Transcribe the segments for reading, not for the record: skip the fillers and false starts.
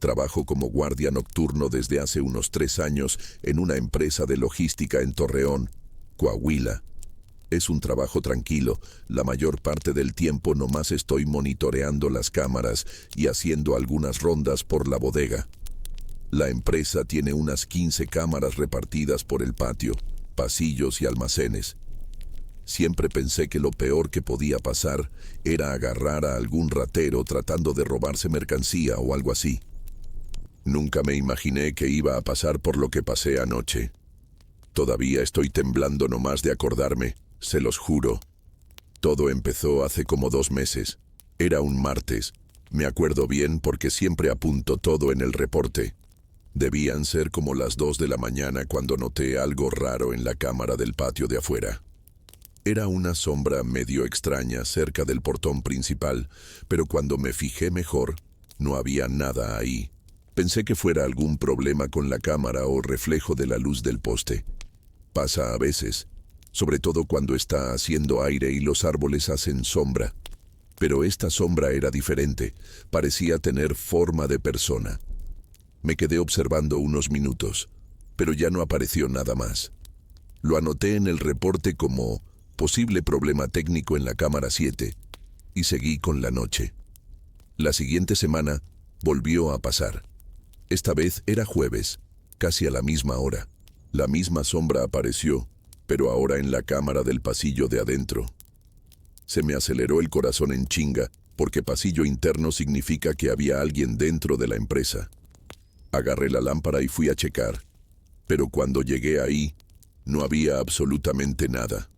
Trabajo como guardia nocturno desde hace unos 3 años en una empresa de logística en Torreón, Coahuila. Es un trabajo tranquilo, la mayor parte del tiempo nomás estoy monitoreando las cámaras y haciendo algunas rondas por la bodega. La empresa tiene unas 15 cámaras repartidas por el patio, pasillos y almacenes. Siempre pensé que lo peor que podía pasar era agarrar a algún ratero tratando de robarse mercancía o algo así. Nunca me imaginé que iba a pasar por lo que pasé anoche. Todavía estoy temblando nomás de acordarme, se los juro. Todo empezó hace como 2 meses. Era un martes. Me acuerdo bien porque siempre apunto todo en el reporte. Debían ser como las 2 de la mañana cuando noté algo raro en la cámara del patio de afuera. Era una sombra medio extraña cerca del portón principal, pero cuando me fijé mejor, no había nada ahí. Pensé que fuera algún problema con la cámara o reflejo de la luz del poste. Pasa a veces, sobre todo cuando está haciendo aire y los árboles hacen sombra. Pero esta sombra era diferente, parecía tener forma de persona. Me quedé observando unos minutos, pero ya no apareció nada más. Lo anoté en el reporte como posible problema técnico en la cámara 7 y seguí con la noche. La siguiente semana volvió a pasar. Esta vez era jueves, casi a la misma hora. La misma sombra apareció, pero ahora en la cámara del pasillo de adentro. Se me aceleró el corazón en chinga, porque pasillo interno significa que había alguien dentro de la empresa. Agarré la lámpara y fui a checar, pero cuando llegué ahí, no había absolutamente nada.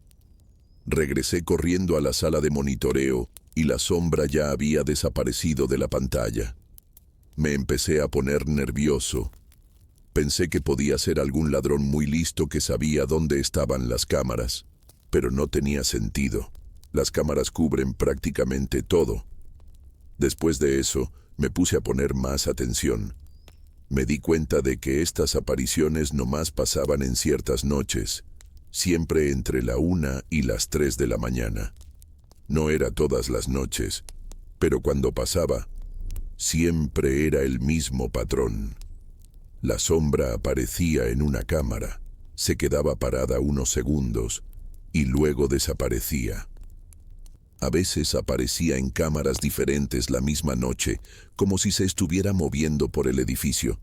Regresé corriendo a la sala de monitoreo y la sombra ya había desaparecido de la pantalla. Me empecé a poner nervioso. Pensé que podía ser algún ladrón muy listo que sabía dónde estaban las cámaras, pero no tenía sentido. Las cámaras cubren prácticamente todo. Después de eso, me puse a poner más atención. Me di cuenta de que estas apariciones nomás pasaban en ciertas noches, siempre entre la 1 y las 3 de la mañana. No era todas las noches, pero cuando pasaba, siempre era el mismo patrón. La sombra aparecía en una cámara, se quedaba parada unos segundos y luego desaparecía. A veces aparecía en cámaras diferentes la misma noche, como si se estuviera moviendo por el edificio.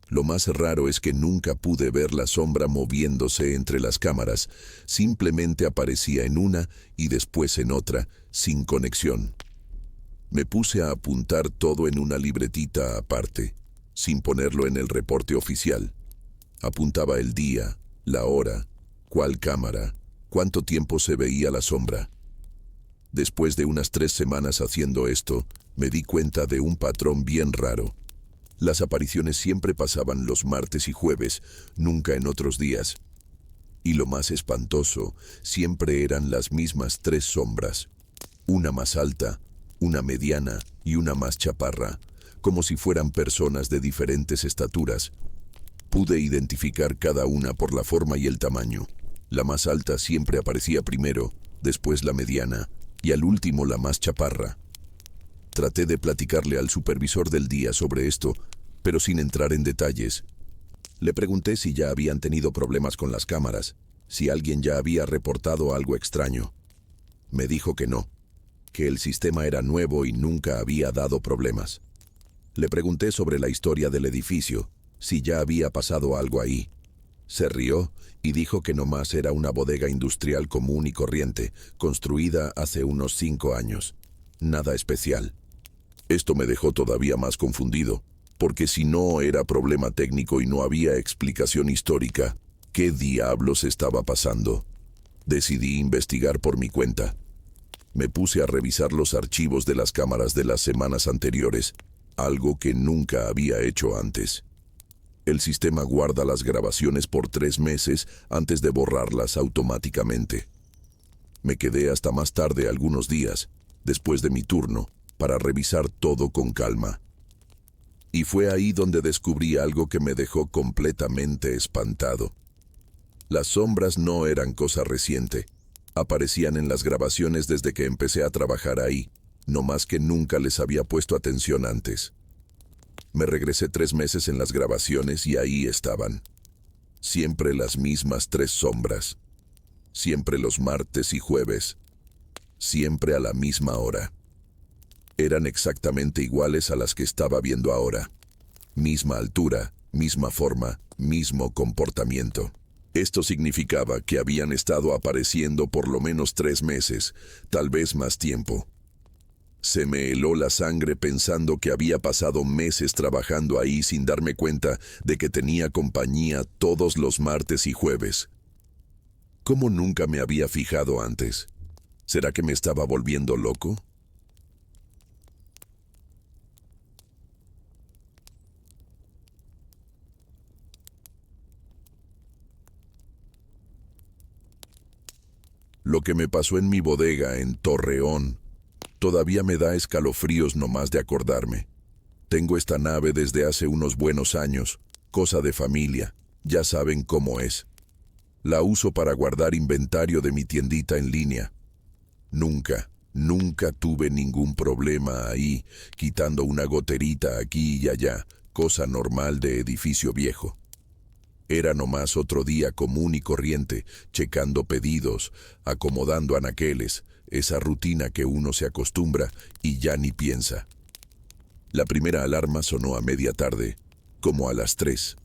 Lo más raro es que nunca pude ver la sombra moviéndose entre las cámaras, simplemente aparecía en una y después en otra, sin conexión. Me puse a apuntar todo en una libretita aparte, sin ponerlo en el reporte oficial. Apuntaba el día, la hora, cuál cámara, cuánto tiempo se veía la sombra. Después de unas 3 semanas haciendo esto, me di cuenta de un patrón bien raro. Las apariciones siempre pasaban los martes y jueves, nunca en otros días. Y lo más espantoso, siempre eran las mismas 3 sombras. Una más alta, una mediana y una más chaparra, como si fueran personas de diferentes estaturas. Pude identificar cada una por la forma y el tamaño. La más alta siempre aparecía primero, después la mediana, y al último la más chaparra. Traté de platicarle al supervisor del día sobre esto, pero sin entrar en detalles. Le pregunté si ya habían tenido problemas con las cámaras, si alguien ya había reportado algo extraño. Me dijo que no, que el sistema era nuevo y nunca había dado problemas. Le pregunté sobre la historia del edificio, si ya había pasado algo ahí. Se rió y dijo que nomás era una bodega industrial común y corriente, construida hace unos 5 años. Nada especial. Esto me dejó todavía más confundido, porque si no era problema técnico y no había explicación histórica, ¿qué diablos estaba pasando? Decidí investigar por mi cuenta. Me puse a revisar los archivos de las cámaras de las semanas anteriores, algo que nunca había hecho antes. El sistema guarda las grabaciones por 3 meses antes de borrarlas automáticamente. Me quedé hasta más tarde algunos días, después de mi turno, para revisar todo con calma. Y fue ahí donde descubrí algo que me dejó completamente espantado. Las sombras no eran cosa reciente. Aparecían en las grabaciones desde que empecé a trabajar ahí, no más que nunca les había puesto atención antes. Me regresé 3 meses en las grabaciones y ahí estaban. Siempre las mismas 3 sombras. Siempre los martes y jueves. Siempre a la misma hora. Eran exactamente iguales a las que estaba viendo ahora. Misma altura, misma forma, mismo comportamiento. Esto significaba que habían estado apareciendo por lo menos 3 meses, tal vez más tiempo. Se me heló la sangre pensando que había pasado meses trabajando ahí sin darme cuenta de que tenía compañía todos los martes y jueves. ¿Cómo nunca me había fijado antes? ¿Será que me estaba volviendo loco? Lo que me pasó en mi bodega en Torreón todavía me da escalofríos nomás de acordarme. Tengo esta nave desde hace unos buenos años, cosa de familia, ya saben cómo es. La uso para guardar inventario de mi tiendita en línea. Nunca tuve ningún problema ahí, quitando una goterita aquí y allá, cosa normal de edificio viejo. Era nomás otro día común y corriente, checando pedidos, acomodando anaqueles, esa rutina que uno se acostumbra y ya ni piensa. La primera alarma sonó a media tarde, como a las 3.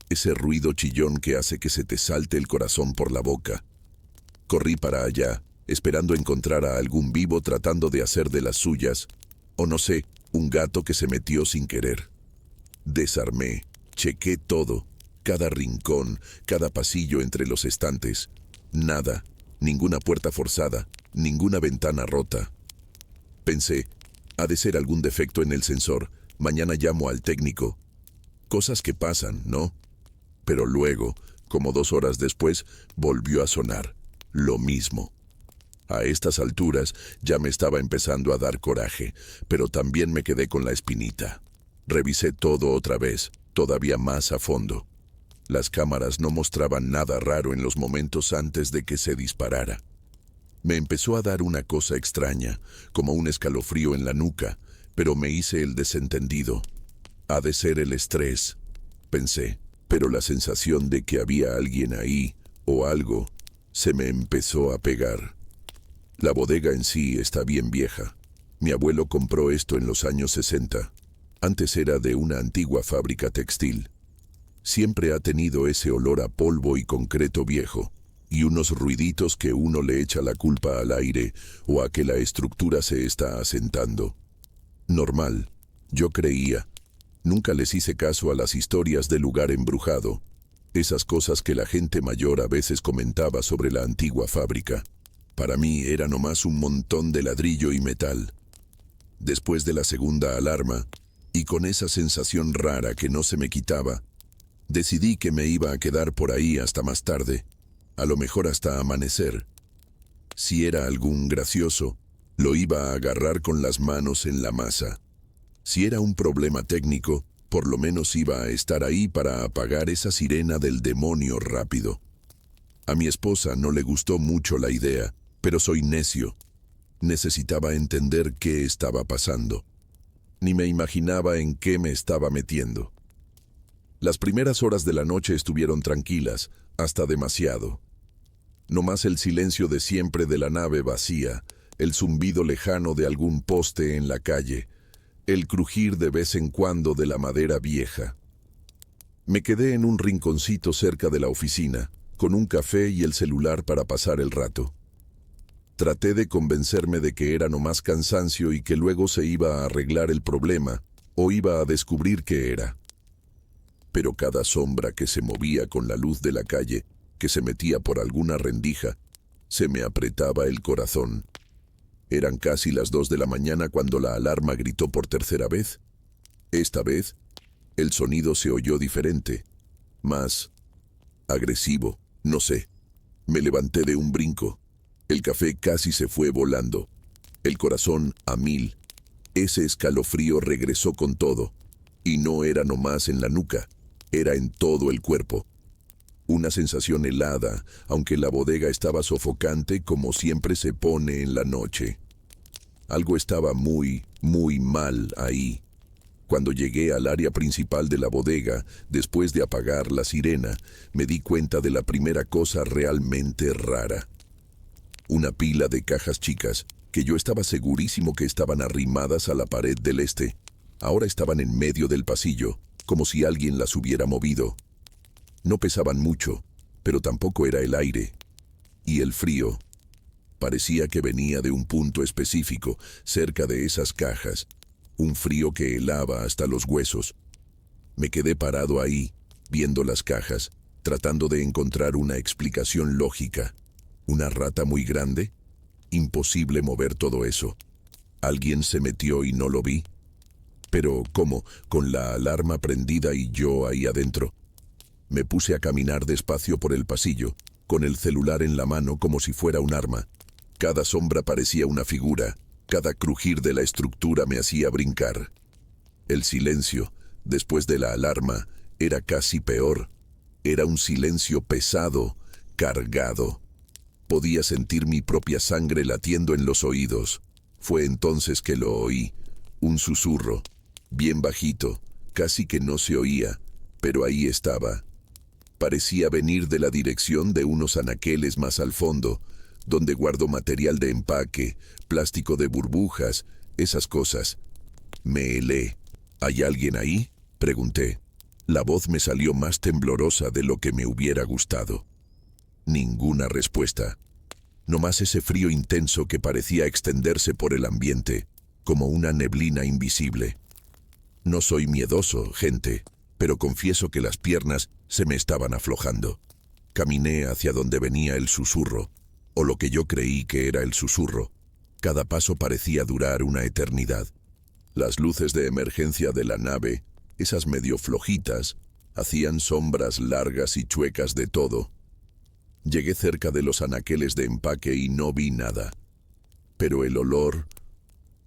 Ese ruido chillón que hace que se te salte el corazón por la boca. Corrí para allá, esperando encontrar a algún vivo tratando de hacer de las suyas, o no sé, un gato que se metió sin querer. Desarmé, chequé todo, cada rincón, cada pasillo entre los estantes. Nada, ninguna puerta forzada, ninguna ventana rota. Pensé, ha de ser algún defecto en el sensor, mañana llamo al técnico. Cosas que pasan, ¿no? Pero luego, como 2 horas después, volvió a sonar. Lo mismo. A estas alturas ya me estaba empezando a dar coraje, pero también me quedé con la espinita. Revisé todo otra vez, todavía más a fondo. Las cámaras no mostraban nada raro en los momentos antes de que se disparara. Me empezó a dar una cosa extraña, como un escalofrío en la nuca, pero me hice el desentendido. Ha de ser el estrés, pensé, pero la sensación de que había alguien ahí, o algo, se me empezó a pegar. La bodega en sí está bien vieja. Mi abuelo compró esto en los años 60. Antes era de una antigua fábrica textil. Siempre ha tenido ese olor a polvo y concreto viejo, y unos ruiditos que uno le echa la culpa al aire o a que la estructura se está asentando. Normal, yo creía. Nunca les hice caso a las historias del lugar embrujado, esas cosas que la gente mayor a veces comentaba sobre la antigua fábrica. Para mí era nomás un montón de ladrillo y metal. Después de la segunda alarma, y con esa sensación rara que no se me quitaba, decidí que me iba a quedar por ahí hasta más tarde, a lo mejor hasta amanecer. Si era algún gracioso, lo iba a agarrar con las manos en la masa. Si era un problema técnico, por lo menos iba a estar ahí para apagar esa sirena del demonio rápido. A mi esposa no le gustó mucho la idea, pero soy necio. Necesitaba entender qué estaba pasando. Ni me imaginaba en qué me estaba metiendo. Las primeras horas de la noche estuvieron tranquilas, hasta demasiado. Nomás el silencio de siempre de la nave vacía, el zumbido lejano de algún poste en la calle, el crujir de vez en cuando de la madera vieja. Me quedé en un rinconcito cerca de la oficina, con un café y el celular para pasar el rato. Traté de convencerme de que era nomás cansancio y que luego se iba a arreglar el problema, o iba a descubrir qué era. Pero cada sombra que se movía con la luz de la calle, que se metía por alguna rendija, se me apretaba el corazón. Eran casi las 2 de la mañana cuando la alarma gritó por tercera vez. Esta vez, el sonido se oyó diferente, más agresivo, no sé. Me levanté de un brinco. El café casi se fue volando. El corazón a 1000. Ese escalofrío regresó con todo. Y no era nomás en la nuca, era en todo el cuerpo. Una sensación helada, aunque la bodega estaba sofocante como siempre se pone en la noche. Algo estaba muy mal ahí. Cuando llegué al área principal de la bodega, después de apagar la sirena, me di cuenta de la primera cosa realmente rara. Una pila de cajas chicas, que yo estaba segurísimo que estaban arrimadas a la pared del este. Ahora estaban en medio del pasillo, como si alguien las hubiera movido. No pesaban mucho, pero tampoco era el aire. Y el frío. Parecía que venía de un punto específico, cerca de esas cajas. Un frío que helaba hasta los huesos. Me quedé parado ahí, viendo las cajas, tratando de encontrar una explicación lógica. ¿Una rata muy grande? Imposible mover todo eso. ¿Alguien se metió y no lo vi? Pero, ¿cómo? Con la alarma prendida y yo ahí adentro. Me puse a caminar despacio por el pasillo, con el celular en la mano como si fuera un arma. Cada sombra parecía una figura. Cada crujir de la estructura me hacía brincar. El silencio, después de la alarma, era casi peor. Era un silencio pesado, cargado. Podía sentir mi propia sangre latiendo en los oídos. Fue entonces que lo oí. Un susurro, bien bajito, casi que no se oía, pero ahí estaba. Parecía venir de la dirección de unos anaqueles más al fondo, donde guardo material de empaque, plástico de burbujas, esas cosas. Me helé. ¿Hay alguien ahí?, pregunté. La voz me salió más temblorosa de lo que me hubiera gustado. Ninguna respuesta. Nomás ese frío intenso que parecía extenderse por el ambiente, como una neblina invisible. No soy miedoso, gente, pero confieso que las piernas se me estaban aflojando. Caminé hacia donde venía el susurro, o lo que yo creí que era el susurro. Cada paso parecía durar una eternidad. Las luces de emergencia de la nave, esas medio flojitas, hacían sombras largas y chuecas de todo. Llegué cerca de los anaqueles de empaque y no vi nada. Pero el olor,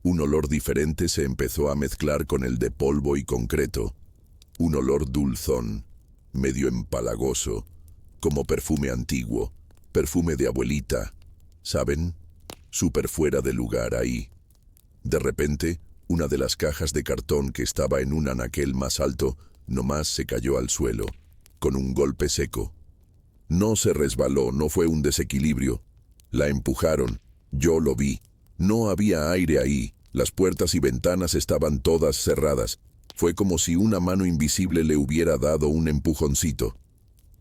un olor diferente se empezó a mezclar con el de polvo y concreto. Un olor dulzón, medio empalagoso, como perfume antiguo. Perfume de abuelita, ¿saben? Súper fuera de lugar ahí. De repente, una de las cajas de cartón que estaba en un anaquel más alto, nomás se cayó al suelo, con un golpe seco. No se resbaló, no fue un desequilibrio. La empujaron, yo lo vi. No había aire ahí, las puertas y ventanas estaban todas cerradas. Fue como si una mano invisible le hubiera dado un empujoncito.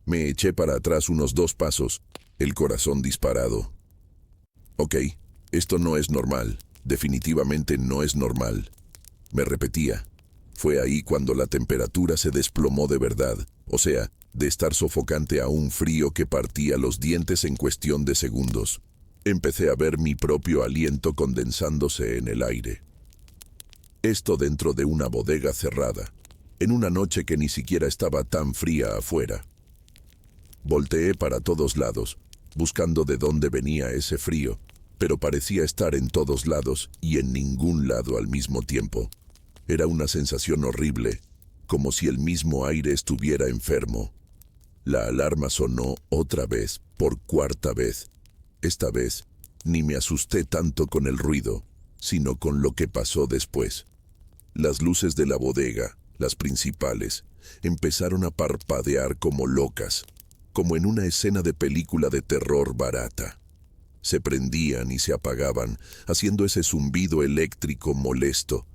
Me eché para atrás unos 2 pasos, el corazón disparado. Ok, esto no es normal, definitivamente no es normal. Me repetía. Fue ahí cuando la temperatura se desplomó de verdad, o sea, de estar sofocante a un frío que partía los dientes en cuestión de segundos. Empecé a ver mi propio aliento condensándose en el aire. Esto dentro de una bodega cerrada, en una noche que ni siquiera estaba tan fría afuera. Volteé para todos lados, buscando de dónde venía ese frío, pero parecía estar en todos lados y en ningún lado al mismo tiempo. Era una sensación horrible, como si el mismo aire estuviera enfermo. La alarma sonó otra vez, por 4ª vez. Esta vez, ni me asusté tanto con el ruido, sino con lo que pasó después. Las luces de la bodega, las principales, empezaron a parpadear como locas, como en una escena de película de terror barata. Se prendían y se apagaban, haciendo ese zumbido eléctrico molesto,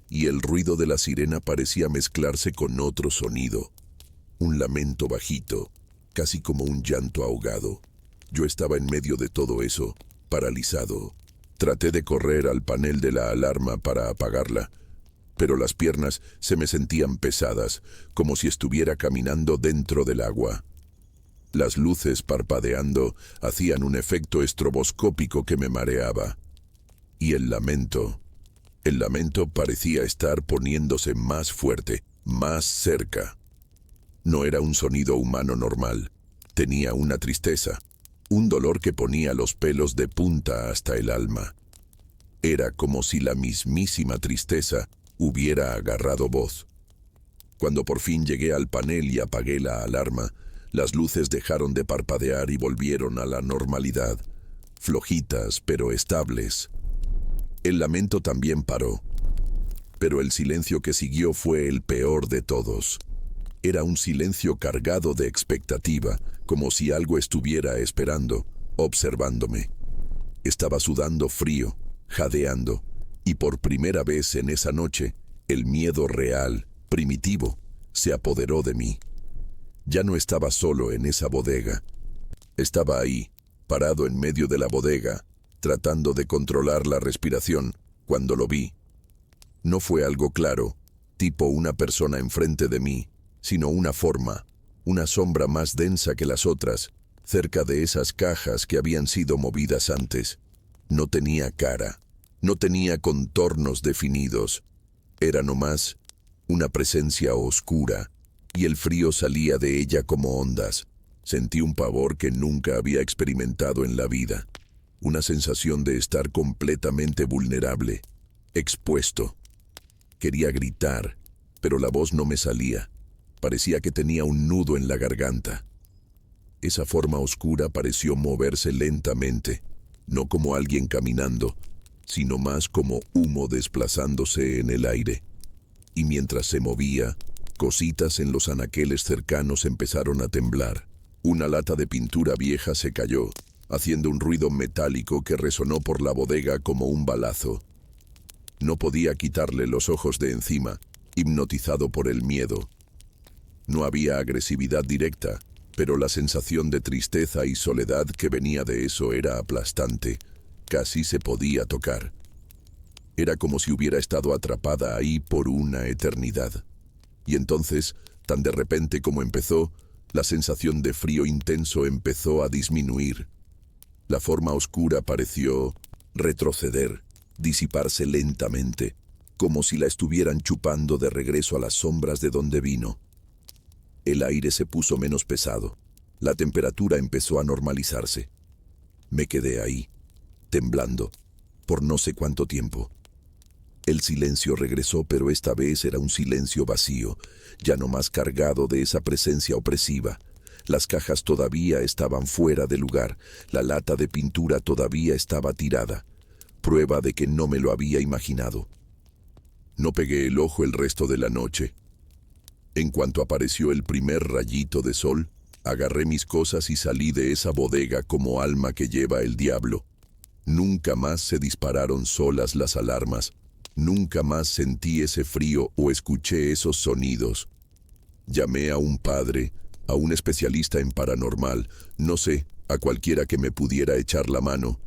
y el ruido de la sirena parecía mezclarse con otro sonido. Un lamento bajito, casi como un llanto ahogado. Yo estaba en medio de todo eso, paralizado. Traté de correr al panel de la alarma para apagarla, pero las piernas se me sentían pesadas, como si estuviera caminando dentro del agua. Las luces parpadeando hacían un efecto estroboscópico que me mareaba. Y el lamento parecía estar poniéndose más fuerte, más cerca. No era un sonido humano normal. Tenía una tristeza, un dolor que ponía los pelos de punta hasta el alma. Era como si la mismísima tristeza hubiera agarrado voz. Cuando por fin llegué al panel y apagué la alarma, las luces dejaron de parpadear y volvieron a la normalidad, flojitas pero estables. El lamento también paró. Pero el silencio que siguió fue el peor de todos. Era un silencio cargado de expectativa, como si algo estuviera esperando, observándome. Estaba sudando frío, jadeando, y por primera vez en esa noche, el miedo real, primitivo, se apoderó de mí. Ya no estaba solo en esa bodega. Estaba ahí, parado en medio de la bodega, tratando de controlar la respiración, cuando lo vi. No fue algo claro, tipo una persona enfrente de mí, sino una forma, una sombra más densa que las otras, cerca de esas cajas que habían sido movidas antes. No tenía cara, no tenía contornos definidos. Era nomás una presencia oscura, y el frío salía de ella como ondas. Sentí un pavor que nunca había experimentado en la vida. Una sensación de estar completamente vulnerable, expuesto. Quería gritar, pero la voz no me salía. Parecía que tenía un nudo en la garganta. Esa forma oscura pareció moverse lentamente, no como alguien caminando, sino más como humo desplazándose en el aire. Y mientras se movía, cositas en los anaqueles cercanos empezaron a temblar. Una lata de pintura vieja se cayó, haciendo un ruido metálico que resonó por la bodega como un balazo. No podía quitarle los ojos de encima, hipnotizado por el miedo. No había agresividad directa, pero la sensación de tristeza y soledad que venía de eso era aplastante. Casi se podía tocar. Era como si hubiera estado atrapada ahí por una eternidad. Y entonces, tan de repente como empezó, la sensación de frío intenso empezó a disminuir. La forma oscura pareció retroceder, disiparse lentamente, como si la estuvieran chupando de regreso a las sombras de donde vino. El aire se puso menos pesado. La temperatura empezó a normalizarse. Me quedé ahí, temblando, por no sé cuánto tiempo. El silencio regresó, pero esta vez era un silencio vacío, ya no más cargado de esa presencia opresiva. Las cajas todavía estaban fuera de lugar, la lata de pintura todavía estaba tirada, prueba de que no me lo había imaginado. No pegué el ojo el resto de la noche. En cuanto apareció el primer rayito de sol, agarré mis cosas y salí de esa bodega como alma que lleva el diablo. Nunca más se dispararon solas las alarmas. Nunca más sentí ese frío o escuché esos sonidos. Llamé a un padre, a un especialista en paranormal, no sé, a cualquiera que me pudiera echar la mano,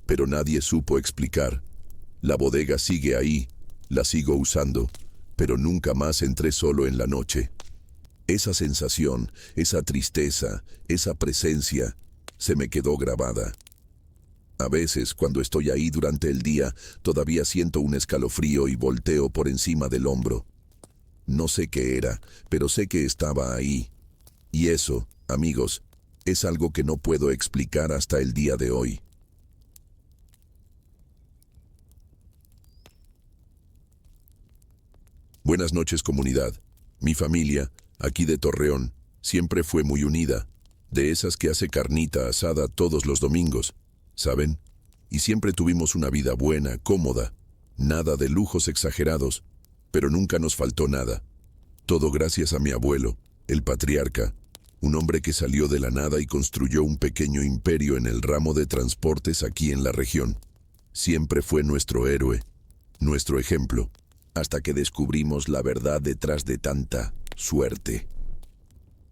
pero nadie supo explicar. La bodega sigue ahí, la sigo usando, pero nunca más entré solo en la noche. Esa sensación, esa tristeza, esa presencia, se me quedó grabada. A veces, cuando estoy ahí durante el día, todavía siento un escalofrío y volteo por encima del hombro. No sé qué era, pero sé que estaba ahí. Y eso, amigos, es algo que no puedo explicar hasta el día de hoy. Buenas noches, comunidad. Mi familia, aquí de Torreón, siempre fue muy unida, de esas que hace carnita asada todos los domingos, ¿saben? Y siempre tuvimos una vida buena, cómoda, nada de lujos exagerados, pero nunca nos faltó nada. Todo gracias a mi abuelo, el patriarca, un hombre que salió de la nada y construyó un pequeño imperio en el ramo de transportes aquí en la región. Siempre fue nuestro héroe, nuestro ejemplo, hasta que descubrimos la verdad detrás de tanta suerte.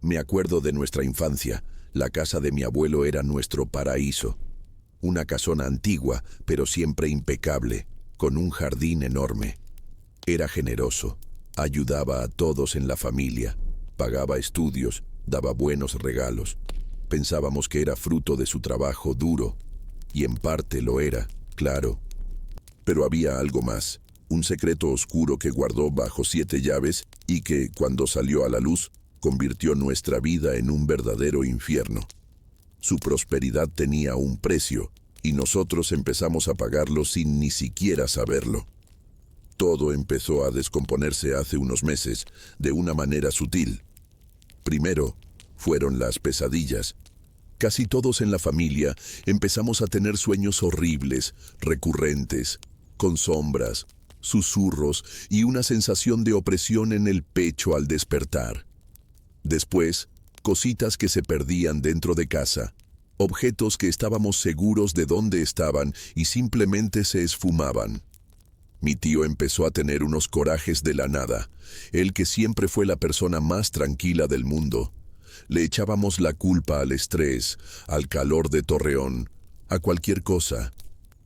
Me acuerdo de nuestra infancia. La casa de mi abuelo era nuestro paraíso. Una casona antigua, pero siempre impecable, con un jardín enorme. Era generoso, ayudaba a todos en la familia, pagaba estudios, daba buenos regalos. Pensábamos que era fruto de su trabajo duro, y en parte lo era, claro. Pero había algo más, un secreto oscuro que guardó bajo 7 llaves y que, cuando salió a la luz, convirtió nuestra vida en un verdadero infierno. Su prosperidad tenía un precio, y nosotros empezamos a pagarlo sin ni siquiera saberlo. Todo empezó a descomponerse hace unos meses, de una manera sutil. Primero, fueron las pesadillas. Casi todos en la familia empezamos a tener sueños horribles, recurrentes, con sombras, susurros y una sensación de opresión en el pecho al despertar. Después, cositas que se perdían dentro de casa, objetos que estábamos seguros de dónde estaban y simplemente se esfumaban. Mi tío empezó a tener unos corajes de la nada, él que siempre fue la persona más tranquila del mundo. Le echábamos la culpa al estrés, al calor de Torreón, a cualquier cosa.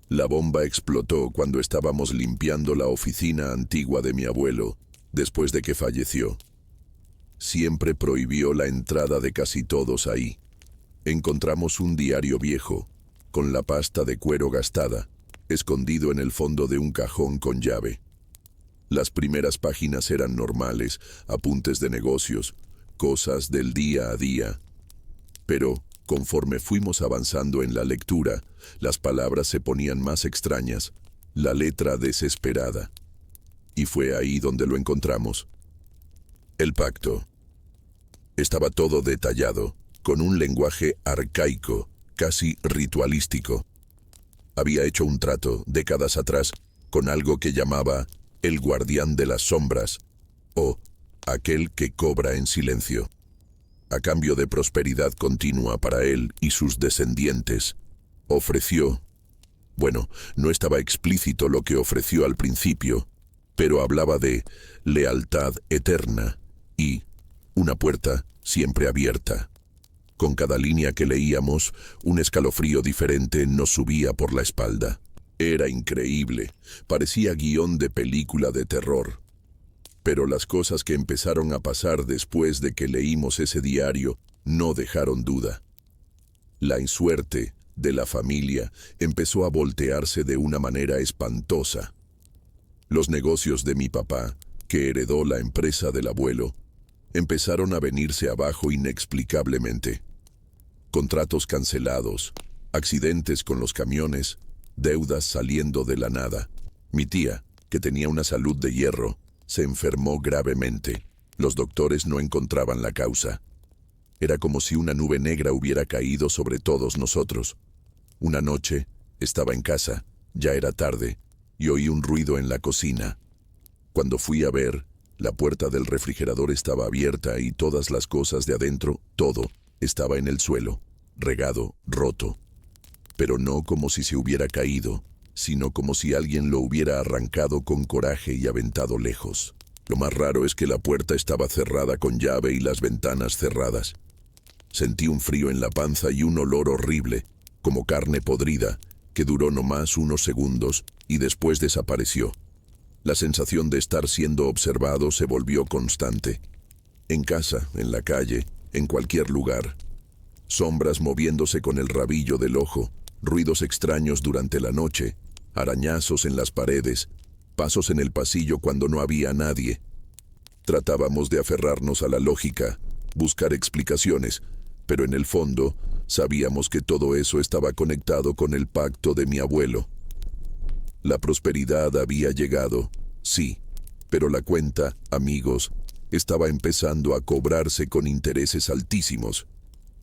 La bomba explotó cuando estábamos limpiando la oficina antigua de mi abuelo, después de que falleció. Siempre prohibió la entrada de casi todos ahí. Encontramos un diario viejo, con la pasta de cuero gastada, escondido en el fondo de un cajón con llave. Las primeras páginas eran normales, apuntes de negocios, cosas del día a día. Pero, conforme fuimos avanzando en la lectura, las palabras se ponían más extrañas, la letra desesperada. Y fue ahí donde lo encontramos. El pacto. Estaba todo detallado, con un lenguaje arcaico, casi ritualístico. Había hecho un trato, décadas atrás, con algo que llamaba el guardián de las sombras, o aquel que cobra en silencio. A cambio de prosperidad continua para él y sus descendientes, ofreció... Bueno, no estaba explícito lo que ofreció al principio, pero hablaba de lealtad eterna y una puerta siempre abierta. Con cada línea que leíamos, un escalofrío diferente nos subía por la espalda. Era increíble, parecía guión de película de terror. Pero las cosas que empezaron a pasar después de que leímos ese diario no dejaron duda. La insuerte de la familia empezó a voltearse de una manera espantosa. Los negocios de mi papá, que heredó la empresa del abuelo, empezaron a venirse abajo inexplicablemente. Contratos cancelados, accidentes con los camiones, deudas saliendo de la nada. Mi tía, que tenía una salud de hierro, se enfermó gravemente. Los doctores no encontraban la causa. Era como si una nube negra hubiera caído sobre todos nosotros. Una noche, estaba en casa, ya era tarde, y oí un ruido en la cocina. Cuando fui a ver, la puerta del refrigerador estaba abierta y todas las cosas de adentro, todo, estaba en el suelo, regado, roto. Pero no como si se hubiera caído, sino como si alguien lo hubiera arrancado con coraje y aventado lejos. Lo más raro es que la puerta estaba cerrada con llave y las ventanas cerradas. Sentí un frío en la panza y un olor horrible, como carne podrida, que duró nomás unos segundos y después desapareció. La sensación de estar siendo observado se volvió constante. En casa, en la calle, en cualquier lugar. Sombras moviéndose con el rabillo del ojo, ruidos extraños durante la noche, arañazos en las paredes, pasos en el pasillo cuando no había nadie. Tratábamos de aferrarnos a la lógica, buscar explicaciones, pero en el fondo sabíamos que todo eso estaba conectado con el pacto de mi abuelo. La prosperidad había llegado, sí, pero la cuenta, amigos, estaba empezando a cobrarse con intereses altísimos.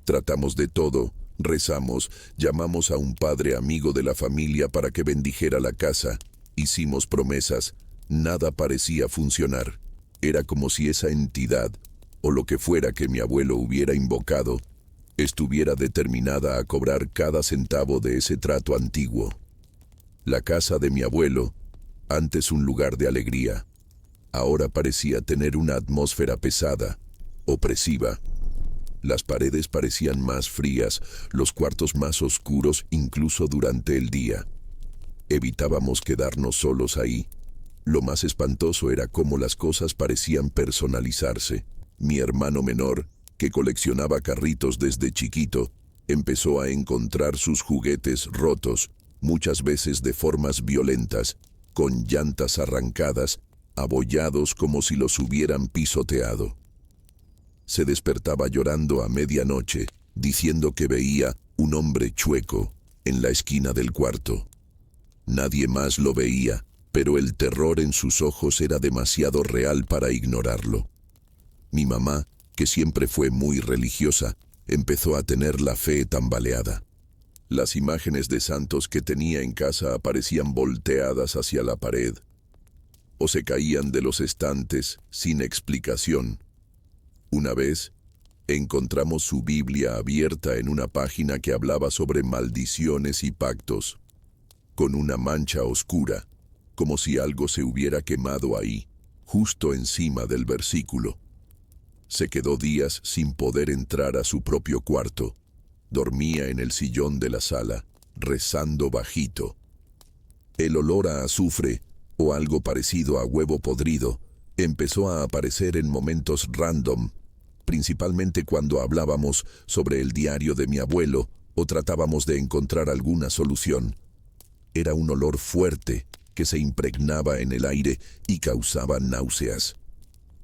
Tratamos de todo, rezamos, llamamos a un padre amigo de la familia para que bendijera la casa, hicimos promesas, nada parecía funcionar. Era como si esa entidad, o lo que fuera que mi abuelo hubiera invocado, estuviera determinada a cobrar cada centavo de ese trato antiguo. La casa de mi abuelo, antes un lugar de alegría, ahora parecía tener una atmósfera pesada, opresiva. Las paredes parecían más frías, los cuartos más oscuros incluso durante el día. Evitábamos quedarnos solos ahí. Lo más espantoso era cómo las cosas parecían personalizarse. Mi hermano menor, que coleccionaba carritos desde chiquito, empezó a encontrar sus juguetes rotos, muchas veces de formas violentas, con llantas arrancadas, abollados como si los hubieran pisoteado. Se despertaba llorando a medianoche, diciendo que veía un hombre chueco en la esquina del cuarto. Nadie más lo veía, pero el terror en sus ojos era demasiado real para ignorarlo. Mi mamá, que siempre fue muy religiosa, empezó a tener la fe tambaleada. Las imágenes de santos que tenía en casa aparecían volteadas hacia la pared. o se caían de los estantes sin explicación. Una vez, encontramos su Biblia abierta en una página que hablaba sobre maldiciones y pactos, con una mancha oscura, como si algo se hubiera quemado ahí, justo encima del versículo. Se quedó días sin poder entrar a su propio cuarto. Dormía en el sillón de la sala, rezando bajito. El olor a azufre, o algo parecido a huevo podrido, empezó a aparecer en momentos random, principalmente cuando hablábamos sobre el diario de mi abuelo o tratábamos de encontrar alguna solución. Era un olor fuerte que se impregnaba en el aire y causaba náuseas.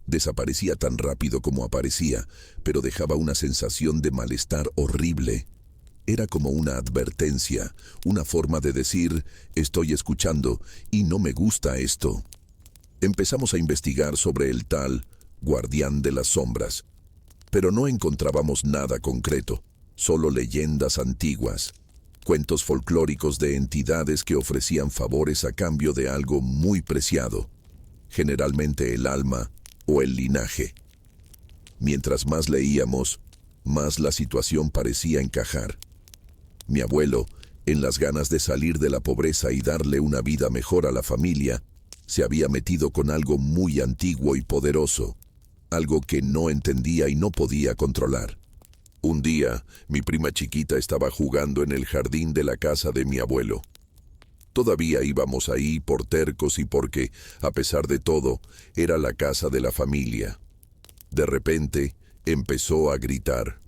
Desaparecía tan rápido como aparecía, pero dejaba una sensación de malestar horrible. Era como una advertencia, una forma de decir, estoy escuchando y no me gusta esto. Empezamos a investigar sobre el tal guardián de las sombras, pero no encontrábamos nada concreto, solo leyendas antiguas, cuentos folclóricos de entidades que ofrecían favores a cambio de algo muy preciado, generalmente el alma o el linaje. Mientras más leíamos, más la situación parecía encajar. Mi abuelo, en las ganas de salir de la pobreza y darle una vida mejor a la familia, se había metido con algo muy antiguo y poderoso, algo que no entendía y no podía controlar. Un día, mi prima chiquita estaba jugando en el jardín de la casa de mi abuelo. Todavía íbamos ahí por tercos y porque, a pesar de todo, era la casa de la familia. De repente, empezó a gritar.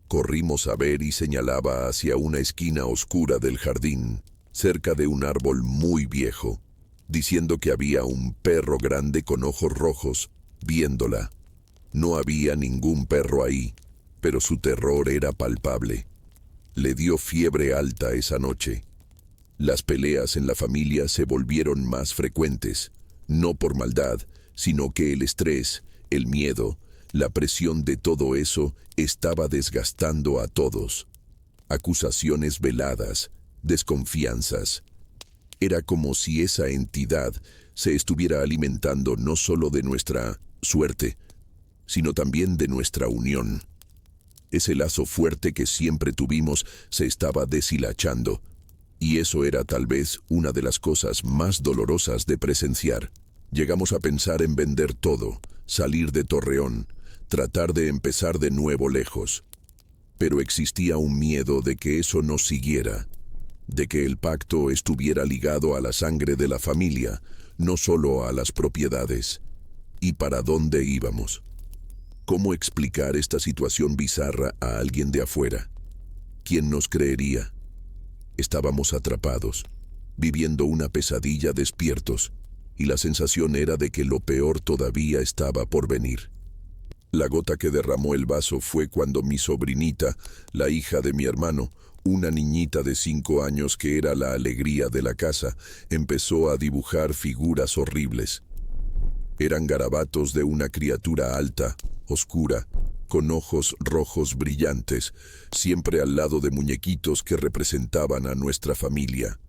Corrimos a ver y señalaba hacia una esquina oscura del jardín, cerca de un árbol muy viejo, diciendo que había un perro grande con ojos rojos, viéndola. No había ningún perro ahí, pero su terror era palpable. Le dio fiebre alta esa noche. Las peleas en la familia se volvieron más frecuentes, no por maldad, sino que el estrés, el miedo, la presión de todo eso estaba desgastando a todos. Acusaciones veladas, desconfianzas. Era como si esa entidad se estuviera alimentando no solo de nuestra suerte, sino también de nuestra unión. Ese lazo fuerte que siempre tuvimos se estaba deshilachando, y eso era tal vez una de las cosas más dolorosas de presenciar. Llegamos a pensar en vender todo, salir de Torreón, tratar de empezar de nuevo lejos. Pero existía un miedo de que eso no siguiera, de que el pacto estuviera ligado a la sangre de la familia, no solo a las propiedades. ¿Y para dónde íbamos? ¿Cómo explicar esta situación bizarra a alguien de afuera? ¿Quién nos creería? Estábamos atrapados, viviendo una pesadilla despiertos, y la sensación era de que lo peor todavía estaba por venir. La gota que derramó el vaso fue cuando mi sobrinita, la hija de mi hermano, una niñita de 5 años que era la alegría de la casa, empezó a dibujar figuras horribles. Eran garabatos de una criatura alta, oscura, con ojos rojos brillantes, siempre al lado de muñequitos que representaban a nuestra familia.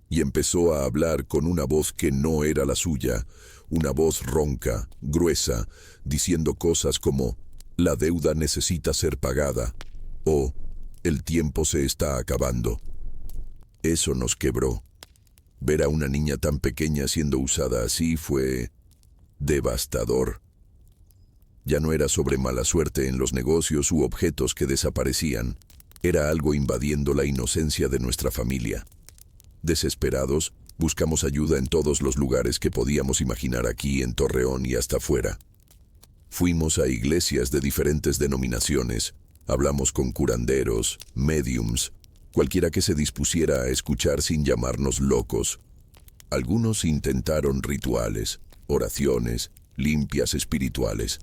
Y empezó a hablar con una voz que no era la suya, una voz ronca, gruesa, diciendo cosas como, la deuda necesita ser pagada, o, el tiempo se está acabando. Eso nos quebró. Ver a una niña tan pequeña siendo usada así fue devastador. Ya no era sobre mala suerte en los negocios u objetos que desaparecían, era algo invadiendo la inocencia de nuestra familia. Desesperados, buscamos ayuda en todos los lugares que podíamos imaginar aquí en Torreón y hasta fuera. Fuimos a iglesias de diferentes denominaciones, hablamos con curanderos, médiums, cualquiera que se dispusiera a escuchar sin llamarnos locos. Algunos intentaron rituales, oraciones, limpias espirituales.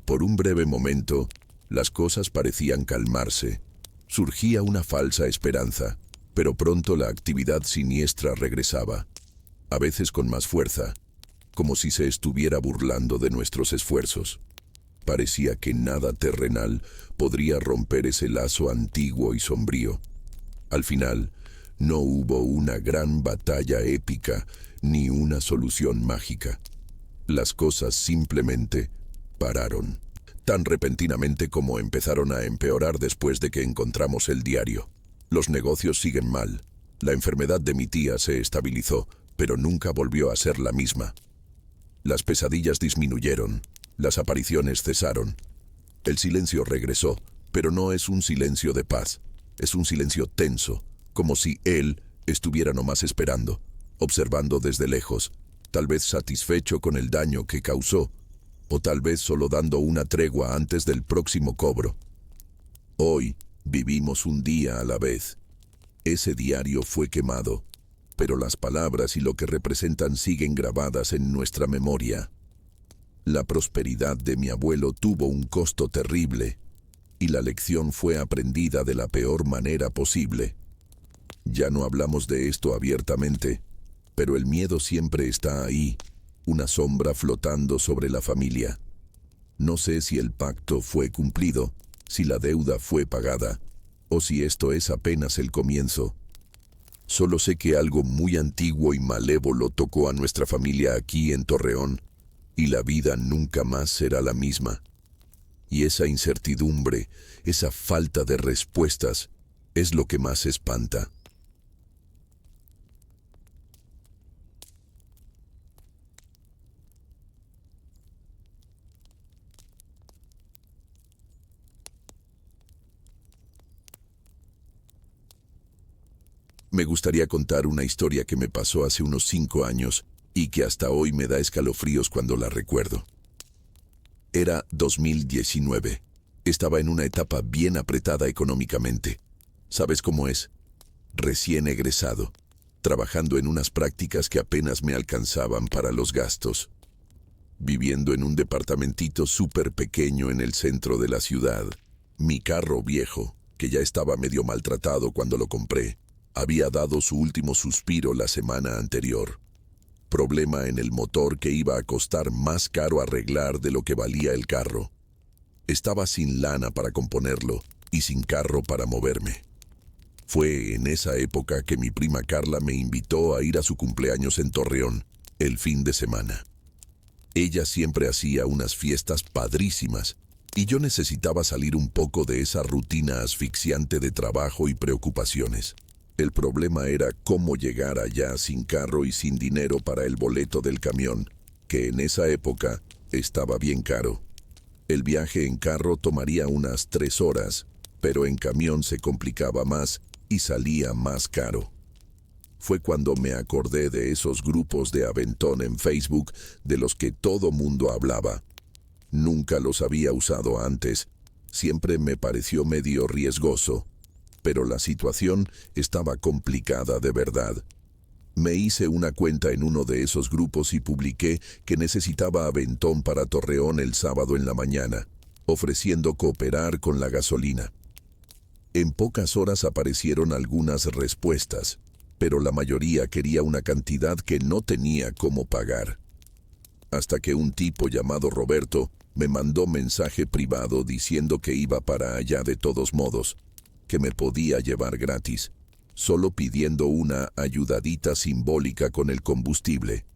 Por un breve momento, las cosas parecían calmarse. Surgía una falsa esperanza, pero pronto la actividad siniestra regresaba, a veces con más fuerza, como si se estuviera burlando de nuestros esfuerzos. Parecía que nada terrenal podría romper ese lazo antiguo y sombrío. Al final, no hubo una gran batalla épica, ni una solución mágica. Las cosas simplemente pararon, tan repentinamente como empezaron a empeorar después de que encontramos el diario. Los negocios siguen mal. La enfermedad de mi tía se estabilizó, pero nunca volvió a ser la misma. Las pesadillas disminuyeron, las apariciones cesaron. El silencio regresó, pero no es un silencio de paz. Es un silencio tenso, como si él estuviera nomás esperando, observando desde lejos, tal vez satisfecho con el daño que causó, o tal vez solo dando una tregua antes del próximo cobro. Hoy vivimos un día a la vez. Ese diario fue quemado, pero las palabras y lo que representan siguen grabadas en nuestra memoria. La prosperidad de mi abuelo tuvo un costo terrible, y la lección fue aprendida de la peor manera posible. Ya no hablamos de esto abiertamente, pero el miedo siempre está ahí, una sombra flotando sobre la familia. No sé si el pacto fue cumplido, si la deuda fue pagada, o si esto es apenas el comienzo. Solo sé que algo muy antiguo y malévolo tocó a nuestra familia aquí en Torreón, y la vida nunca más será la misma. Y esa incertidumbre, esa falta de respuestas, es lo que más espanta. Me gustaría contar una historia que me pasó hace unos 5 años y que hasta hoy me da escalofríos cuando la recuerdo. Era 2019. Estaba en una etapa bien apretada económicamente. ¿Sabes cómo es? Recién egresado, trabajando en unas prácticas que apenas me alcanzaban para los gastos. Viviendo en un departamentito súper pequeño en el centro de la ciudad. Mi carro viejo, que ya estaba medio maltratado cuando lo compré, había dado su último suspiro la semana anterior. Problema en el motor que iba a costar más caro arreglar de lo que valía el carro. Estaba sin lana para componerlo y sin carro para moverme. Fue en esa época que mi prima Carla me invitó a ir a su cumpleaños en Torreón, el fin de semana. Ella siempre hacía unas fiestas padrísimas y yo necesitaba salir un poco de esa rutina asfixiante de trabajo y preocupaciones. El problema era cómo llegar allá sin carro y sin dinero para el boleto del camión, que en esa época estaba bien caro. El viaje en carro tomaría unas 3 horas, pero en camión se complicaba más y salía más caro. Fue cuando me acordé de esos grupos de aventón en Facebook de los que todo mundo hablaba. Nunca los había usado antes, siempre me pareció medio riesgoso. Pero la situación estaba complicada de verdad. Me hice una cuenta en uno de esos grupos y publiqué que necesitaba aventón para Torreón el sábado en la mañana, ofreciendo cooperar con la gasolina. En pocas horas aparecieron algunas respuestas, pero la mayoría quería una cantidad que no tenía cómo pagar. Hasta que un tipo llamado Roberto me mandó mensaje privado diciendo que iba para allá de todos modos, que me podía llevar gratis, solo pidiendo una ayudadita simbólica con el combustible.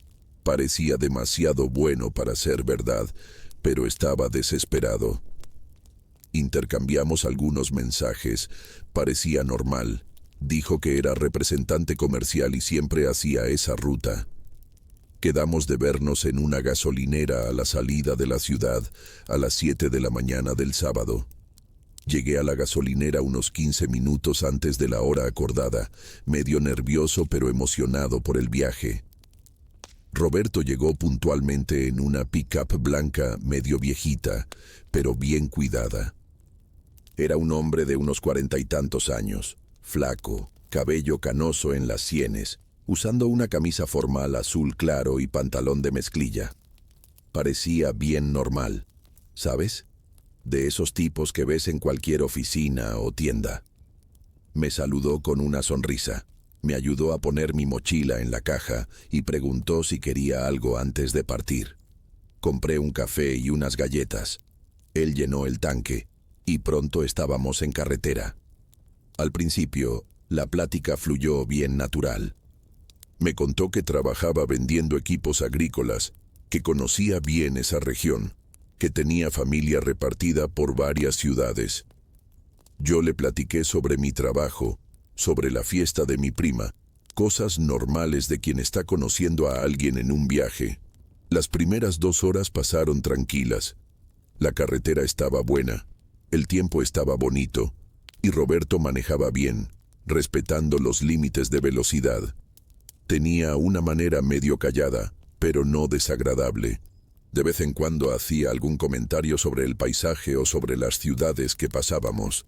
Parecía demasiado bueno para ser verdad, pero estaba desesperado. Intercambiamos algunos mensajes, parecía normal. Dijo que era representante comercial y siempre hacía esa ruta. Quedamos de vernos en una gasolinera a la salida de la ciudad, a las 7 de la mañana del sábado. Llegué a la gasolinera unos 15 minutos antes de la hora acordada, medio nervioso pero emocionado por el viaje. Roberto llegó puntualmente en una pick-up blanca medio viejita, pero bien cuidada. Era un hombre de unos 40 y tantos años, flaco, cabello canoso en las sienes, usando una camisa formal azul claro y pantalón de mezclilla. Parecía bien normal, ¿sabes? De esos tipos que ves en cualquier oficina o tienda. Me saludó con una sonrisa, me ayudó a poner mi mochila en la caja y preguntó si quería algo antes de partir. Compré un café y unas galletas. Él llenó el tanque y pronto estábamos en carretera. Al principio, la plática fluyó bien natural. Me contó que trabajaba vendiendo equipos agrícolas, que conocía bien esa región, que tenía familia repartida por varias ciudades. Yo le platiqué sobre mi trabajo, sobre la fiesta de mi prima, cosas normales de quien está conociendo a alguien en un viaje. Las primeras 2 horas pasaron tranquilas. La carretera estaba buena, el tiempo estaba bonito, y Roberto manejaba bien, respetando los límites de velocidad. Tenía una manera medio callada, pero no desagradable. De vez en cuando hacía algún comentario sobre el paisaje o sobre las ciudades que pasábamos.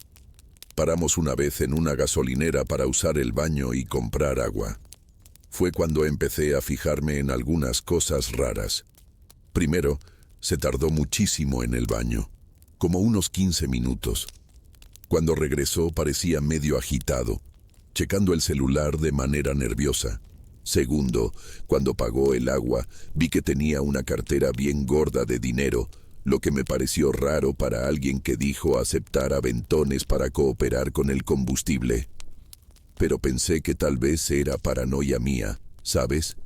Paramos una vez en una gasolinera para usar el baño y comprar agua. Fue cuando empecé a fijarme en algunas cosas raras. Primero, se tardó muchísimo en el baño, como unos 15 minutos. Cuando regresó parecía medio agitado, checando el celular de manera nerviosa. Segundo, cuando pagó el agua, vi que tenía una cartera bien gorda de dinero, lo que me pareció raro para alguien que dijo aceptar aventones para cooperar con el combustible. Pero pensé que tal vez era paranoia mía, ¿sabes?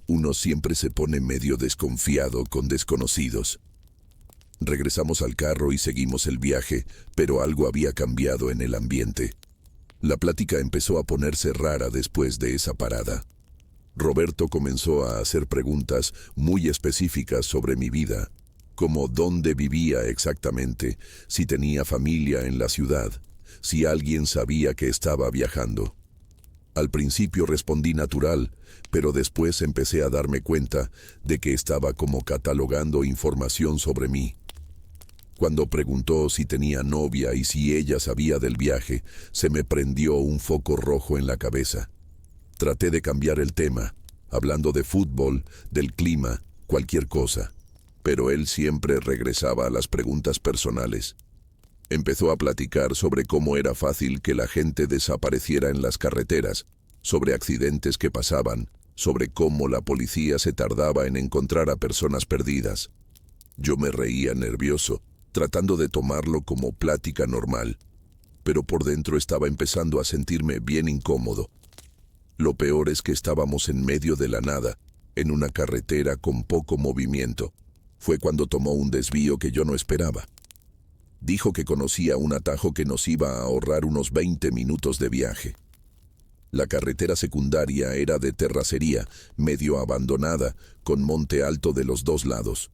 Uno siempre se pone medio desconfiado con desconocidos. Regresamos al carro y seguimos el viaje, pero algo había cambiado en el ambiente. La plática empezó a ponerse rara después de esa parada. Roberto comenzó a hacer preguntas muy específicas sobre mi vida, como dónde vivía exactamente, si tenía familia en la ciudad, si alguien sabía que estaba viajando. Al principio respondí natural, pero después empecé a darme cuenta de que estaba como catalogando información sobre mí. Cuando preguntó si tenía novia y si ella sabía del viaje, se me prendió un foco rojo en la cabeza. Traté de cambiar el tema, hablando de fútbol, del clima, cualquier cosa, pero él siempre regresaba a las preguntas personales. Empezó a platicar sobre cómo era fácil que la gente desapareciera en las carreteras, sobre accidentes que pasaban, sobre cómo la policía se tardaba en encontrar a personas perdidas. Yo me reía nervioso, tratando de tomarlo como plática normal, pero por dentro estaba empezando a sentirme bien incómodo. Lo peor es que estábamos en medio de la nada, en una carretera con poco movimiento. Fue cuando tomó un desvío que yo no esperaba. Dijo que conocía un atajo que nos iba a ahorrar unos 20 minutos de viaje. La carretera secundaria era de terracería, medio abandonada, con monte alto de los 2 lados.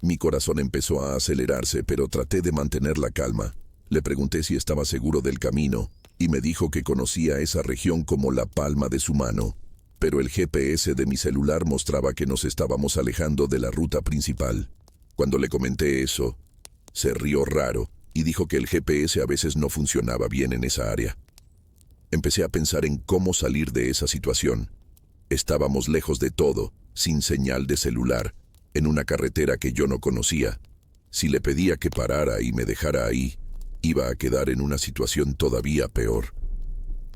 Mi corazón empezó a acelerarse, pero traté de mantener la calma. Le pregunté si estaba seguro del camino, y me dijo que conocía esa región como la palma de su mano, pero el GPS de mi celular mostraba que nos estábamos alejando de la ruta principal. Cuando le comenté eso, se rió raro y dijo que el GPS a veces no funcionaba bien en esa área. Empecé a pensar en cómo salir de esa situación. Estábamos lejos de todo, sin señal de celular, en una carretera que yo no conocía. Si le pedía que parara y me dejara ahí, iba a quedar en una situación todavía peor.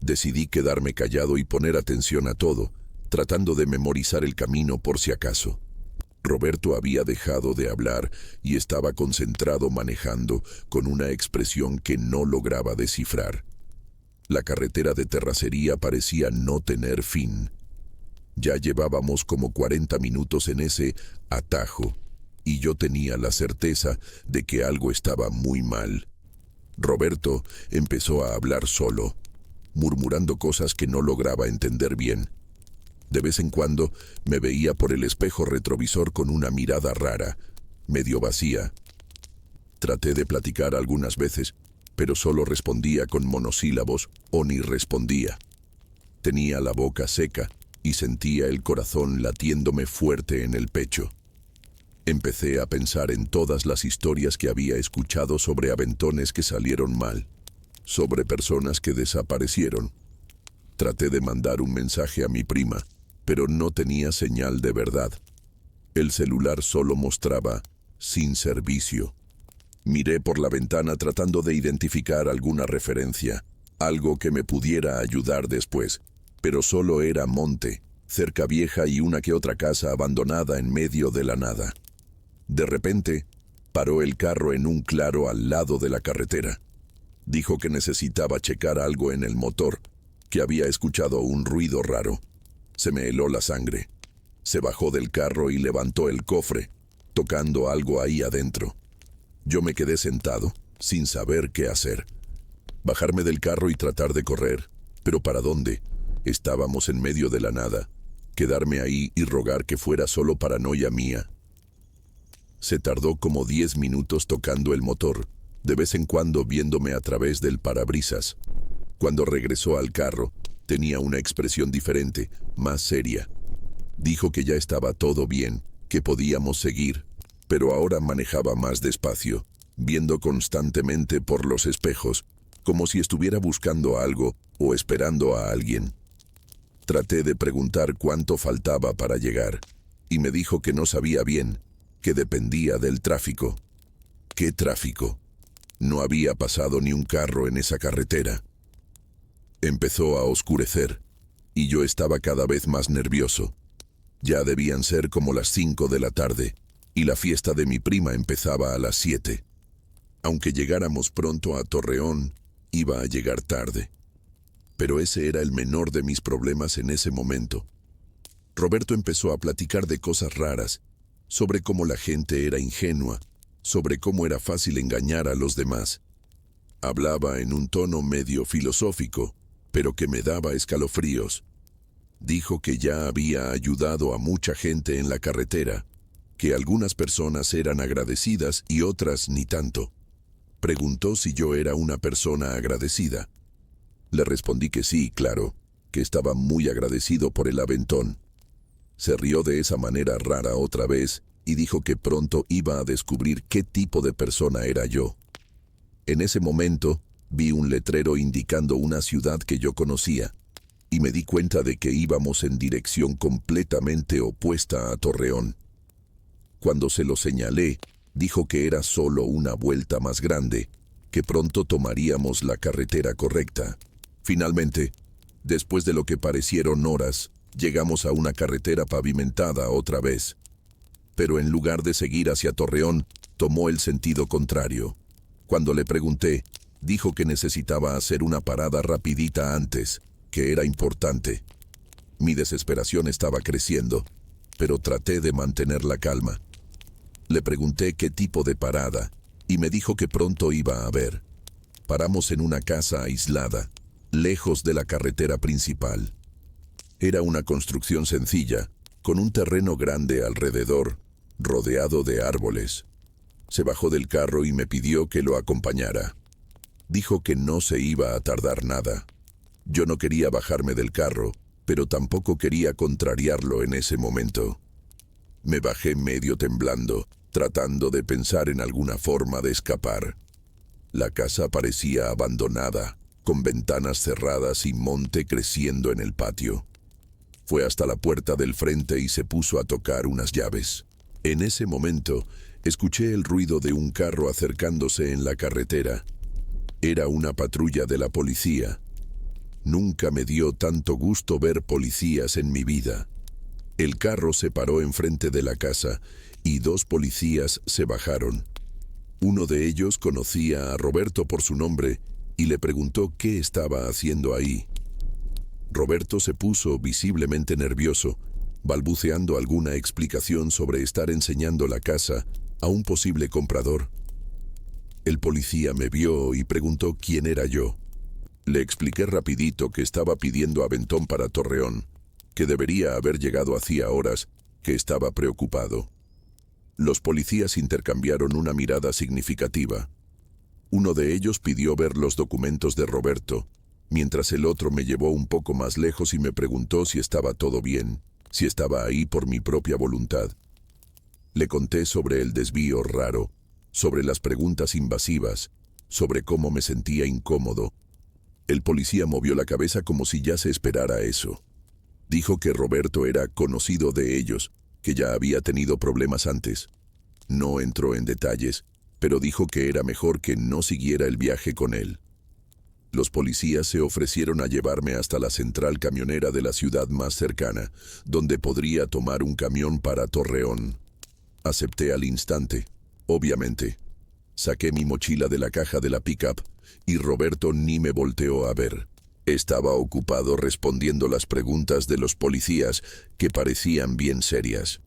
Decidí quedarme callado y poner atención a todo, tratando de memorizar el camino por si acaso. Roberto había dejado de hablar y estaba concentrado manejando, con una expresión que no lograba descifrar. La carretera de terracería parecía no tener fin. Ya llevábamos como 40 minutos en ese atajo, y yo tenía la certeza de que algo estaba muy mal. Roberto empezó a hablar solo, murmurando cosas que no lograba entender bien. De vez en cuando me veía por el espejo retrovisor con una mirada rara, medio vacía. Traté de platicar algunas veces, pero solo respondía con monosílabos o ni respondía. Tenía la boca seca y sentía el corazón latiéndome fuerte en el pecho. Empecé a pensar en todas las historias que había escuchado sobre aventones que salieron mal, sobre personas que desaparecieron. Traté de mandar un mensaje a mi prima, pero no tenía señal de verdad. El celular solo mostraba sin servicio. Miré por la ventana tratando de identificar alguna referencia, algo que me pudiera ayudar después, pero solo era monte, cerca vieja y una que otra casa abandonada en medio de la nada. De repente, paró el carro en un claro al lado de la carretera. Dijo que necesitaba checar algo en el motor, que había escuchado un ruido raro. Se me heló la sangre. Se bajó del carro y levantó el cofre, tocando algo ahí adentro. Yo me quedé sentado, sin saber qué hacer. Bajarme del carro y tratar de correr. ¿Pero para dónde? Estábamos en medio de la nada. Quedarme ahí y rogar que fuera solo paranoia mía. Se tardó como 10 minutos tocando el motor, de vez en cuando viéndome a través del parabrisas. Cuando regresó al carro, tenía una expresión diferente, más seria. Dijo que ya estaba todo bien, que podíamos seguir, pero ahora manejaba más despacio, viendo constantemente por los espejos, como si estuviera buscando algo o esperando a alguien. Traté de preguntar cuánto faltaba para llegar, y me dijo que no sabía bien, que dependía del tráfico. ¿Qué tráfico? No había pasado ni un carro en esa carretera. Empezó a oscurecer, y yo estaba cada vez más nervioso. Ya debían ser como las 5 de la tarde, y la fiesta de mi prima empezaba a las 7. Aunque llegáramos pronto a Torreón, iba a llegar tarde. Pero ese era el menor de mis problemas en ese momento. Roberto empezó a platicar de cosas raras, sobre cómo la gente era ingenua, sobre cómo era fácil engañar a los demás. Hablaba en un tono medio filosófico, pero que me daba escalofríos. Dijo que ya había ayudado a mucha gente en la carretera, que algunas personas eran agradecidas y otras ni tanto. Preguntó si yo era una persona agradecida. Le respondí que sí, claro, que estaba muy agradecido por el aventón. Se rió de esa manera rara otra vez y dijo que pronto iba a descubrir qué tipo de persona era yo. En ese momento, vi un letrero indicando una ciudad que yo conocía, y me di cuenta de que íbamos en dirección completamente opuesta a Torreón. Cuando se lo señalé, dijo que era solo una vuelta más grande, que pronto tomaríamos la carretera correcta. Finalmente, después de lo que parecieron horas, llegamos a una carretera pavimentada otra vez. Pero en lugar de seguir hacia Torreón, tomó el sentido contrario. Cuando le pregunté, dijo que necesitaba hacer una parada rapidita antes, que era importante. Mi desesperación estaba creciendo, pero traté de mantener la calma. Le pregunté qué tipo de parada, y me dijo que pronto iba a ver. Paramos en una casa aislada, lejos de la carretera principal. Era una construcción sencilla, con un terreno grande alrededor, rodeado de árboles. Se bajó del carro y me pidió que lo acompañara. Dijo que no se iba a tardar nada. Yo no quería bajarme del carro, pero tampoco quería contrariarlo en ese momento. Me bajé medio temblando, tratando de pensar en alguna forma de escapar. La casa parecía abandonada, con ventanas cerradas y monte creciendo en el patio. Fue hasta la puerta del frente y se puso a tocar unas llaves. En ese momento, escuché el ruido de un carro acercándose en la carretera. Era una patrulla de la policía. Nunca me dio tanto gusto ver policías en mi vida. El carro se paró enfrente de la casa y 2 policías se bajaron. Uno de ellos conocía a Roberto por su nombre y le preguntó qué estaba haciendo ahí. Roberto se puso visiblemente nervioso, balbuceando alguna explicación sobre estar enseñando la casa a un posible comprador. El policía me vio y preguntó quién era yo. Le expliqué rapidito que estaba pidiendo aventón para Torreón, que debería haber llegado hacía horas, que estaba preocupado. Los policías intercambiaron una mirada significativa. Uno de ellos pidió ver los documentos de Roberto, mientras el otro me llevó un poco más lejos y me preguntó si estaba todo bien, si estaba ahí por mi propia voluntad. Le conté sobre el desvío raro, sobre las preguntas invasivas, sobre cómo me sentía incómodo. El policía movió la cabeza como si ya se esperara eso. Dijo que Roberto era conocido de ellos, que ya había tenido problemas antes. No entró en detalles, pero dijo que era mejor que no siguiera el viaje con él. Los policías se ofrecieron a llevarme hasta la central camionera de la ciudad más cercana, donde podría tomar un camión para Torreón. Acepté al instante, obviamente. Saqué mi mochila de la caja de la pickup y Roberto ni me volteó a ver. Estaba ocupado respondiendo las preguntas de los policías, que parecían bien serias.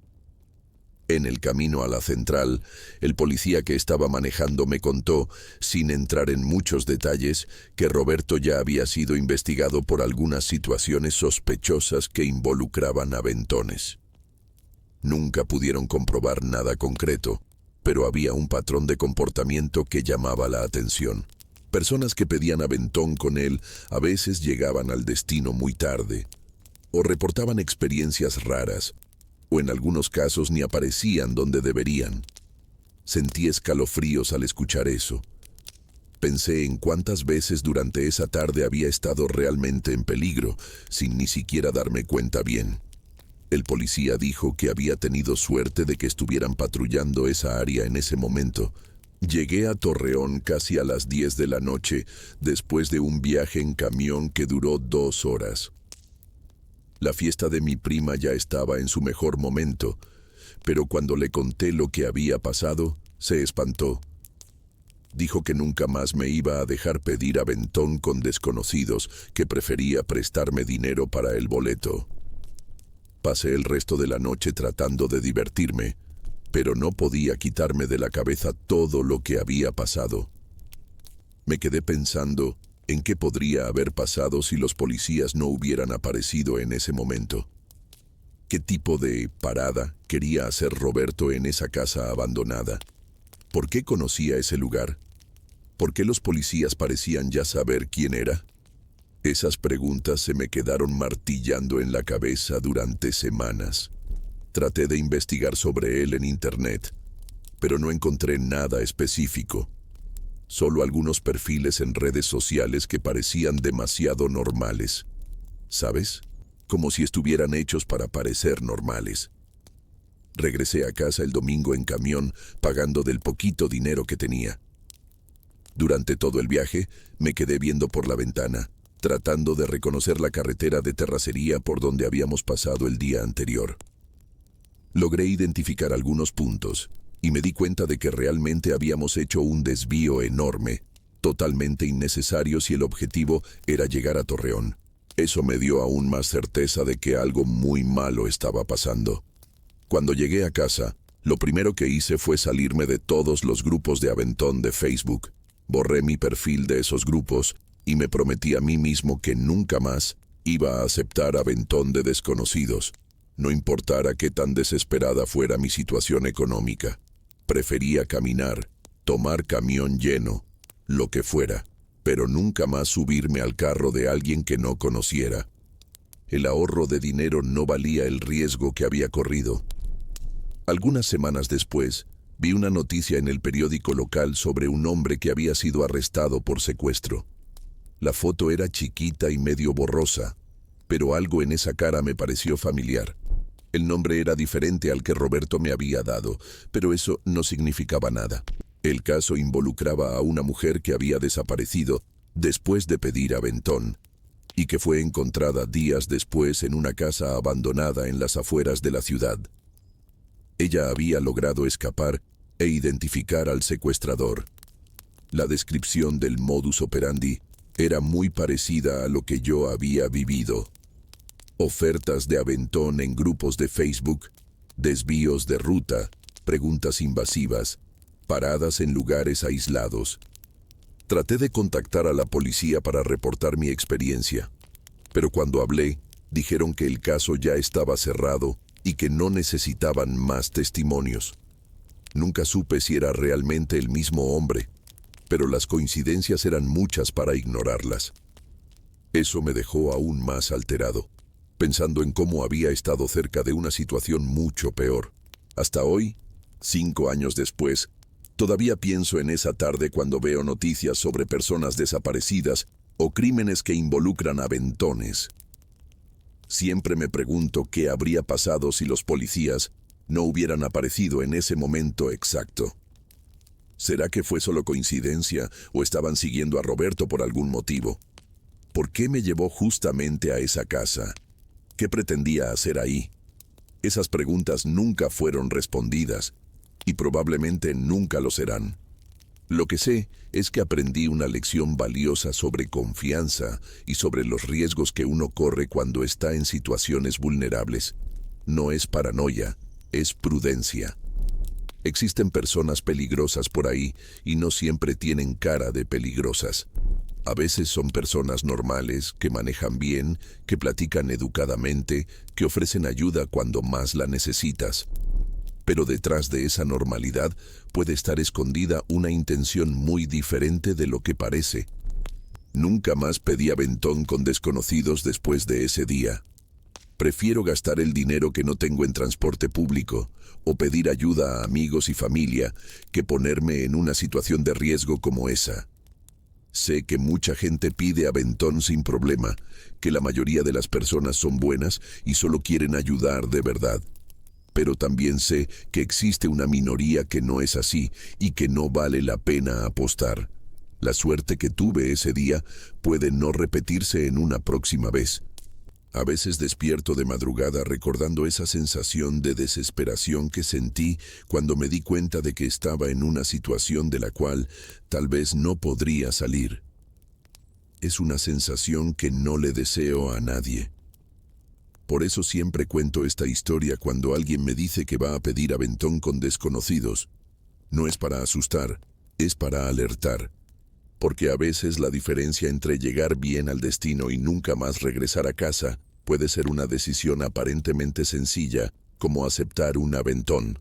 En el camino a la central, el policía que estaba manejando me contó, sin entrar en muchos detalles, que Roberto ya había sido investigado por algunas situaciones sospechosas que involucraban aventones. Nunca pudieron comprobar nada concreto, pero había un patrón de comportamiento que llamaba la atención. Personas que pedían aventón con él a veces llegaban al destino muy tarde, o reportaban experiencias raras, o en algunos casos ni aparecían donde deberían. Sentí escalofríos al escuchar eso. Pensé en cuántas veces durante esa tarde había estado realmente en peligro, sin ni siquiera darme cuenta bien. El policía dijo que había tenido suerte de que estuvieran patrullando esa área en ese momento. Llegué a Torreón casi a las 10 de la noche, después de un viaje en camión que duró 2 horas. La fiesta de mi prima ya estaba en su mejor momento, pero cuando le conté lo que había pasado, se espantó. Dijo que nunca más me iba a dejar pedir aventón con desconocidos, que prefería prestarme dinero para el boleto. Pasé el resto de la noche tratando de divertirme, pero no podía quitarme de la cabeza todo lo que había pasado. Me quedé pensando en qué podría haber pasado si los policías no hubieran aparecido en ese momento. ¿Qué tipo de parada quería hacer Roberto en esa casa abandonada? ¿Por qué conocía ese lugar? ¿Por qué los policías parecían ya saber quién era? Esas preguntas se me quedaron martillando en la cabeza durante semanas. Traté de investigar sobre él en internet, pero no encontré nada específico. Solo algunos perfiles en redes sociales que parecían demasiado normales. ¿Sabes? Como si estuvieran hechos para parecer normales. Regresé a casa el domingo en camión, pagando del poquito dinero que tenía. Durante todo el viaje, me quedé viendo por la ventana, tratando de reconocer la carretera de terracería por donde habíamos pasado el día anterior. Logré identificar algunos puntos, y me di cuenta de que realmente habíamos hecho un desvío enorme, totalmente innecesario si el objetivo era llegar a Torreón. Eso me dio aún más certeza de que algo muy malo estaba pasando. Cuando llegué a casa, lo primero que hice fue salirme de todos los grupos de aventón de Facebook. Borré mi perfil de esos grupos y me prometí a mí mismo que nunca más iba a aceptar aventón de desconocidos, no importara qué tan desesperada fuera mi situación económica. Prefería caminar, tomar camión lleno, lo que fuera, pero nunca más subirme al carro de alguien que no conociera. El ahorro de dinero no valía el riesgo que había corrido. Algunas semanas después, vi una noticia en el periódico local sobre un hombre que había sido arrestado por secuestro. La foto era chiquita y medio borrosa, pero algo en esa cara me pareció familiar. El nombre era diferente al que Roberto me había dado, pero eso no significaba nada. El caso involucraba a una mujer que había desaparecido después de pedir aventón, y que fue encontrada días después en una casa abandonada en las afueras de la ciudad. Ella había logrado escapar e identificar al secuestrador. La descripción del modus operandi era muy parecida a lo que yo había vivido. Ofertas de aventón en grupos de Facebook, desvíos de ruta, preguntas invasivas, paradas en lugares aislados. Traté de contactar a la policía para reportar mi experiencia, pero cuando hablé, dijeron que el caso ya estaba cerrado y que no necesitaban más testimonios. Nunca supe si era realmente el mismo hombre, pero las coincidencias eran muchas para ignorarlas. Eso me dejó aún más alterado, pensando en cómo había estado cerca de una situación mucho peor. Hasta hoy, 5 años después, todavía pienso en esa tarde cuando veo noticias sobre personas desaparecidas o crímenes que involucran aventones. Siempre me pregunto qué habría pasado si los policías no hubieran aparecido en ese momento exacto. ¿Será que fue solo coincidencia o estaban siguiendo a Roberto por algún motivo? ¿Por qué me llevó justamente a esa casa? ¿Qué pretendía hacer ahí? Esas preguntas nunca fueron respondidas y probablemente nunca lo serán. Lo que sé es que aprendí una lección valiosa sobre confianza y sobre los riesgos que uno corre cuando está en situaciones vulnerables. No es paranoia, es prudencia. Existen personas peligrosas por ahí y no siempre tienen cara de peligrosas. A veces son personas normales, que manejan bien, que platican educadamente, que ofrecen ayuda cuando más la necesitas. Pero detrás de esa normalidad puede estar escondida una intención muy diferente de lo que parece. Nunca más pedí aventón con desconocidos después de ese día. Prefiero gastar el dinero que no tengo en transporte público o pedir ayuda a amigos y familia que ponerme en una situación de riesgo como esa. Sé que mucha gente pide aventón sin problema, que la mayoría de las personas son buenas y solo quieren ayudar de verdad. Pero también sé que existe una minoría que no es así y que no vale la pena apostar. La suerte que tuve ese día puede no repetirse en una próxima vez. A veces despierto de madrugada recordando esa sensación de desesperación que sentí cuando me di cuenta de que estaba en una situación de la cual tal vez no podría salir. Es una sensación que no le deseo a nadie. Por eso siempre cuento esta historia cuando alguien me dice que va a pedir aventón con desconocidos. No es para asustar, es para alertar. Porque a veces la diferencia entre llegar bien al destino y nunca más regresar a casa puede ser una decisión aparentemente sencilla, como aceptar un aventón.